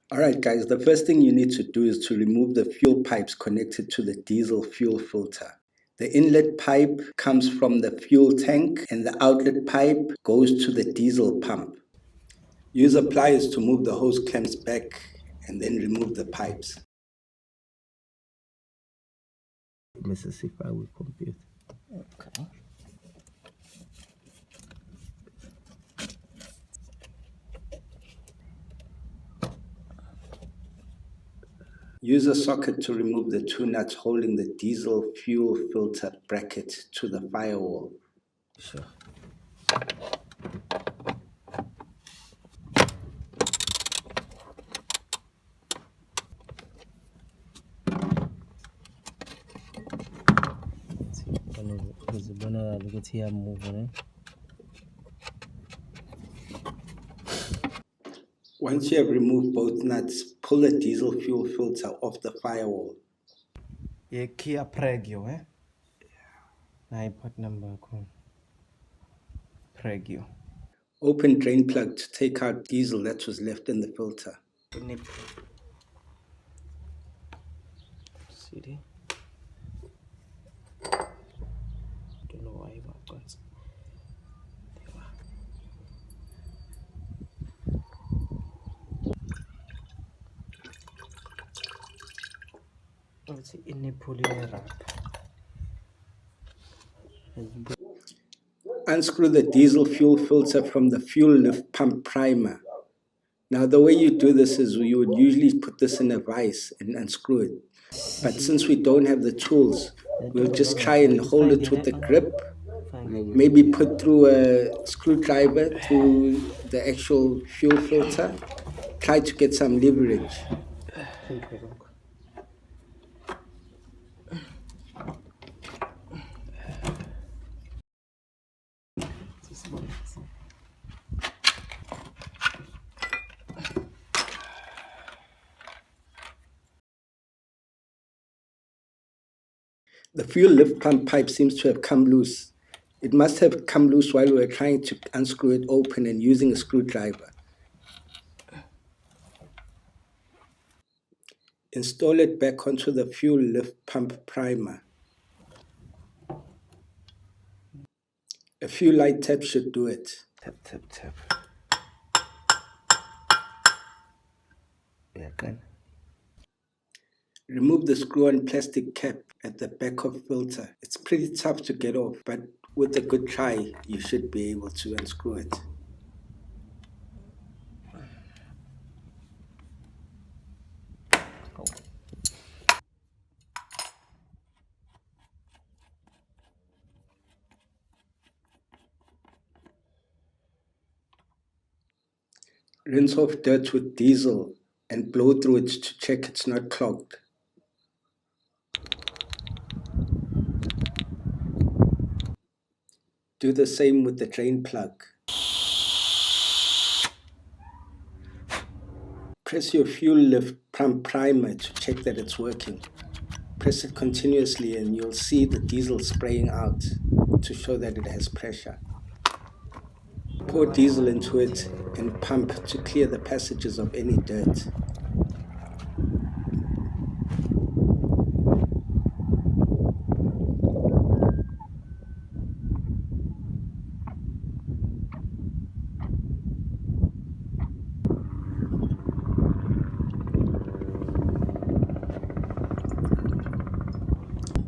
Alright guys, the first thing you need to do is to remove the fuel pipes connected to the diesel fuel filter. The inlet pipe comes from the fuel tank and the outlet pipe goes to the diesel pump. Use pliers to move the hose clamps back and then remove the pipes. Mrs. If I will compute. Okay. Use a socket to remove the two nuts holding the diesel fuel filter bracket to the firewall. Sure. Once you have removed both nuts, pull the diesel fuel filter off the firewall. Yeah, Kia Pregio, eh? I put number Pregio. Open drain plug to take out diesel that was left in the filter. See? Don't know why I've got. Let's see, in Unscrew the diesel fuel filter from the fuel lift pump primer. Now the way you do this is you would usually put this in a vise and unscrew it. But since we don't have the tools, we'll just try and hold it with a grip. Maybe put through a screwdriver through the actual fuel filter. Try to get some leverage. The fuel lift pump pipe seems to have come loose. It must have come loose while we were trying to unscrew it open and using a screwdriver. Install it back onto the fuel lift pump primer. A few light taps should do it. Tap, tap, tap. Yeah, good. Remove the screw-on plastic cap at the back of filter. It's pretty tough to get off, but with a good try, you should be able to unscrew it. Rinse off dirt with diesel and blow through it to check it's not clogged. Do the same with the drain plug. Press your fuel lift pump primer to check that it's working. Press it continuously and you'll see the diesel spraying out to show that it has pressure. Pour diesel into it and pump to clear the passages of any dirt.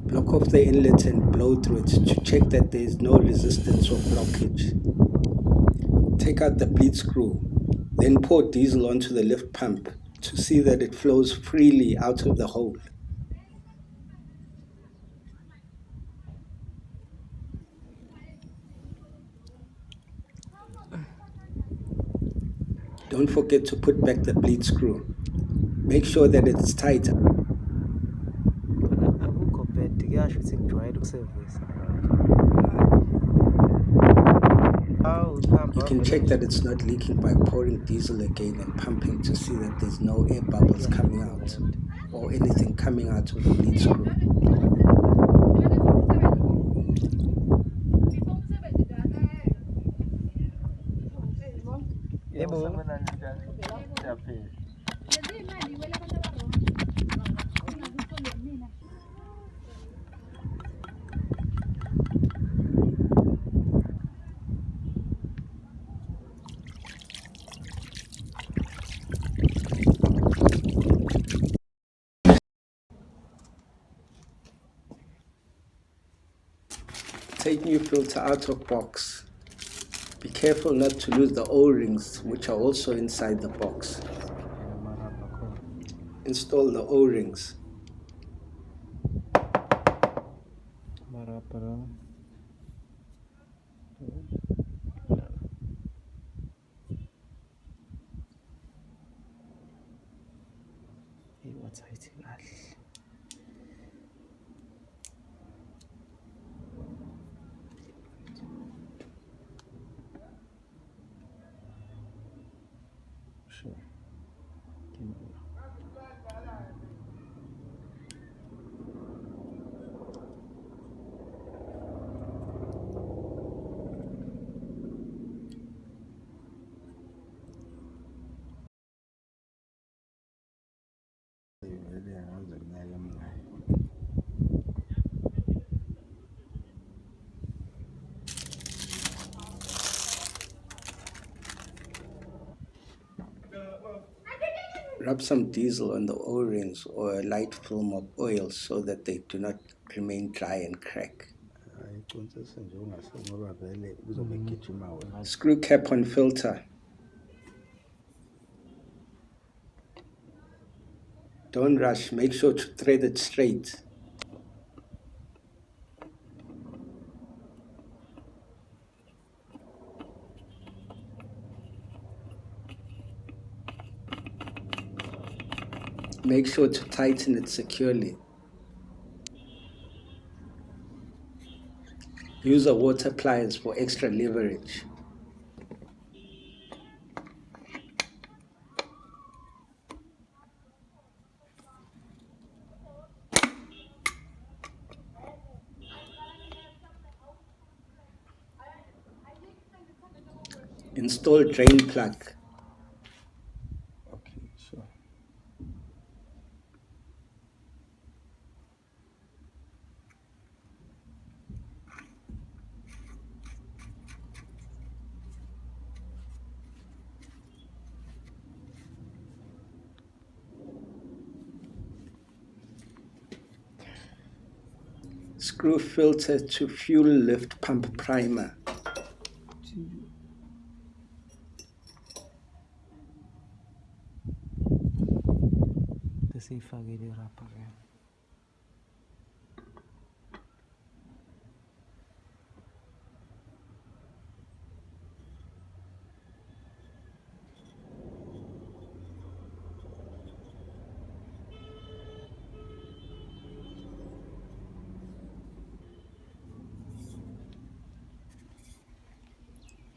Block off the inlet and blow through it to check that there is no resistance or blockage. Take out the bleed screw, then pour diesel onto the lift pump to see that it flows freely out of the hole. Don't forget to put back the bleed screw. Make sure that it's tight. You can check that it's not leaking by pouring diesel again and pumping to see that there's no air bubbles coming out or anything coming out of the bleed screw. take new filter out of box. Be careful not to lose the O-rings, which are also inside the box. Install the O-rings. Sure. Rub some diesel on the O-rings or a light film of oil so that they do not remain dry and crack. Screw cap on filter. Don't rush, make sure to thread it straight. Make sure to tighten it securely. Use a water pliers for extra leverage. Install drain plug. Okay, sure. Screw filter to fuel lift pump primer.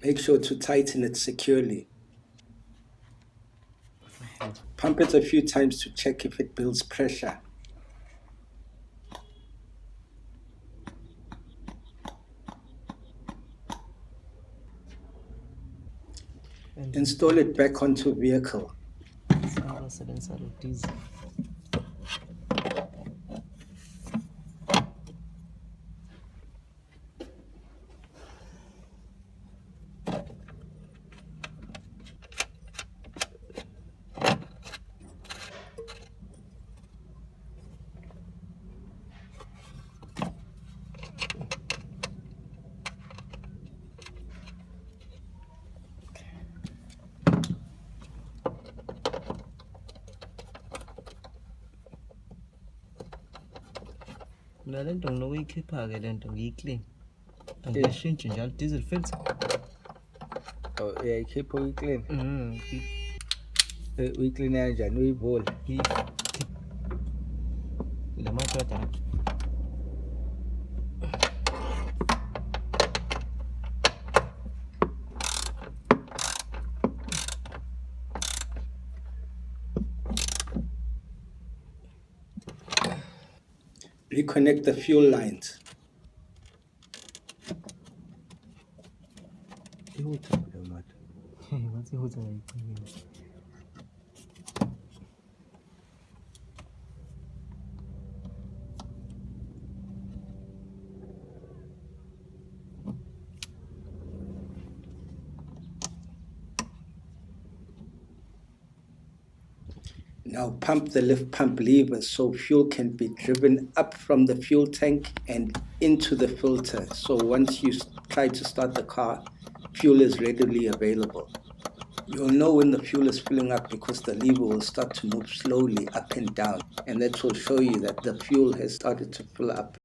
Make sure to tighten it securely. Pump it a few times to check if it builds pressure. Install it back onto vehicle. Le nto nginokuyikhipha-ke le nto ngiyi-clean angiyishintshi njalo diesel filter. Oh, uyayikhipha uyiclean. Uyiclean kanjani? Uyivule. Le madoda Reconnect the fuel lines. ngathi ihuza ngayiqinile. Now pump the lift pump lever so fuel can be driven up from the fuel tank and into the filter. So once you try to start the car, fuel is readily available. You'll know when the fuel is filling up because the lever will start to move slowly up and down, and that will show you that the fuel has started to fill up.